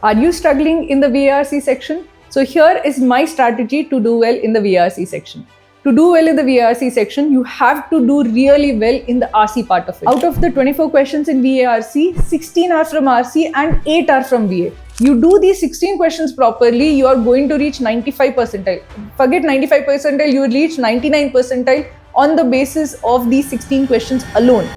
Are you struggling in the VARC section? So here is my strategy to do well in the VARC section. To do well in the VARC section, you have to do really well in the RC part of it. Out of the 24 questions in VARC, 16 are from RC and 8 are from VA. You do these 16 questions properly, you are going to reach 95 percentile. Forget 95 percentile, you will reach 99 percentile on the basis of these 16 questions alone.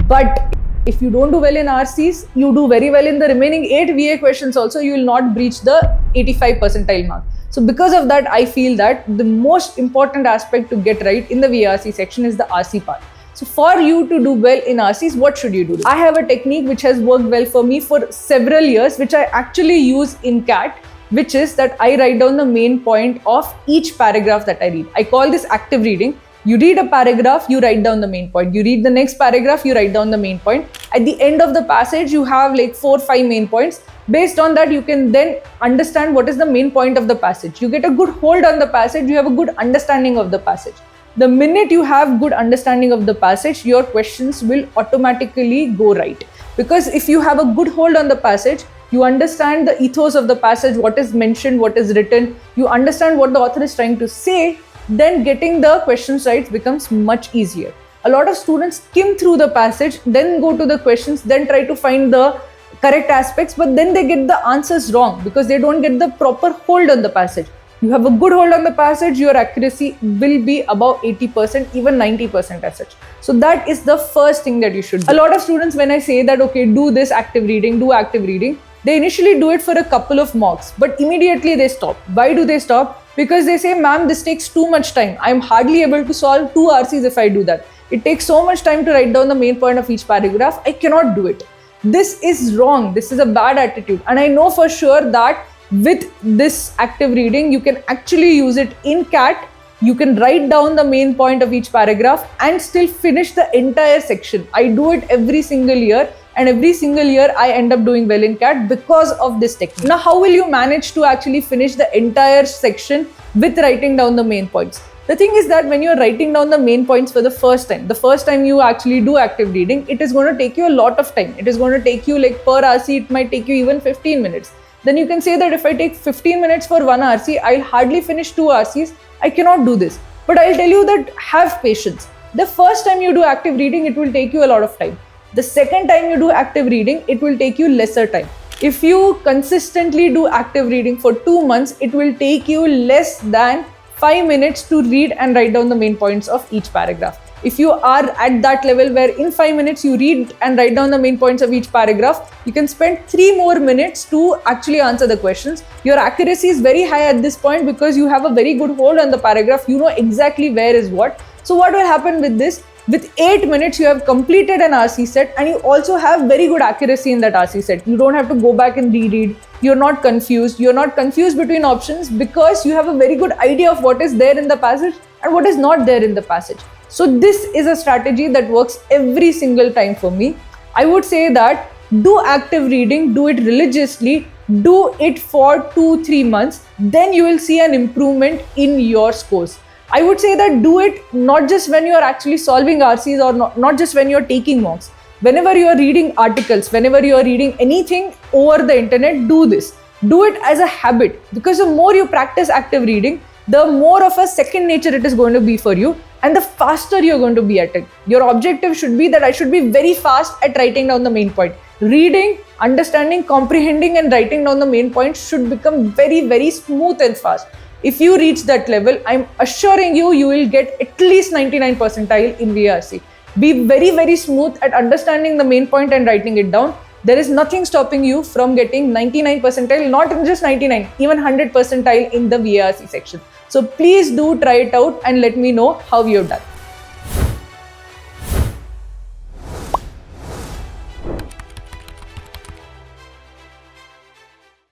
But if you don't do well in RCs, you do very well in the remaining 8 VA questions also, you will not breach the 85 percentile mark. So because of that, I feel that the most important aspect to get right in the VARC section is the RC part. So for you to do well in RCs, what should you do? I have a technique which has worked well for me for several years, which I actually use in CAT, which is that I write down the main point of each paragraph that I read. I call this active reading. You read a paragraph, you write down the main point. You read the next paragraph, you write down the main point. At the end of the passage, you have like 4 or 5 main points. Based on that, you can then understand what is the main point of the passage. You get a good hold on the passage, you have a good understanding of the passage. The minute you have good understanding of the passage, your questions will automatically go right. Because if you have a good hold on the passage, you understand the ethos of the passage, what is mentioned, what is written, you understand what the author is trying to say, then getting the questions right becomes much easier. A lot of students skim through the passage, then go to the questions, then try to find the correct aspects, but then they get the answers wrong because they don't get the proper hold on the passage. You have a good hold on the passage, your accuracy will be above 80%, even 90% as such. So that is the first thing that you should do. A lot of students, when I say that, okay, do this active reading, they initially do it for a couple of mocks, but immediately they stop. Why do they stop? Because they say, ma'am, this takes too much time. I'm hardly able to solve 2 RCs if I do that. It takes so much time to write down the main point of each paragraph. I cannot do it. This is wrong. This is a bad attitude. And I know for sure that with this active reading, you can actually use it in CAT. You can write down the main point of each paragraph and still finish the entire section. I do it every single year. And every single year, I end up doing well in CAT because of this technique. Now, how will you manage to actually finish the entire section with writing down the main points? The thing is that when you're writing down the main points for the first time you actually do active reading, it is going to take you a lot of time. It is going to take you like per RC, it might take you even 15 minutes. Then you can say that if I take 15 minutes for 1 RC, I'll hardly finish 2 RCs. I cannot do this. But I'll tell you that have patience. The first time you do active reading, it will take you a lot of time. The second time you do active reading, it will take you lesser time. If you consistently do active reading for 2 months, it will take you less than 5 minutes to read and write down the main points of each paragraph. If you are at that level where in 5 minutes you read and write down the main points of each paragraph, you can spend 3 more minutes to actually answer the questions. Your accuracy is very high at this point because you have a very good hold on the paragraph. You know exactly where is what. So what will happen with this? With 8 minutes, you have completed an RC set and you also have very good accuracy in that RC set. You don't have to go back and reread. You're not confused. You're not confused between options because you have a very good idea of what is there in the passage and what is not there in the passage. So this is a strategy that works every single time for me. I would say that do active reading, do it religiously, do it for 2-3 months. Then you will see an improvement in your scores. I would say that do it not just when you are actually solving RCs or not just when you are taking mocks. Whenever you are reading articles, whenever you are reading anything over the internet, do this. Do it as a habit because the more you practice active reading, the more of a second nature it is going to be for you and the faster you're going to be at it. Your objective should be that I should be very fast at writing down the main point. Reading, understanding, comprehending and writing down the main points should become very, very smooth and fast. If you reach that level, I'm assuring you, you will get at least 99 percentile in VARC. Be very, very smooth at understanding the main point and writing it down. There is nothing stopping you from getting 99 percentile, not just 99, even 100 percentile in the VARC section. So please do try it out and let me know how you've done.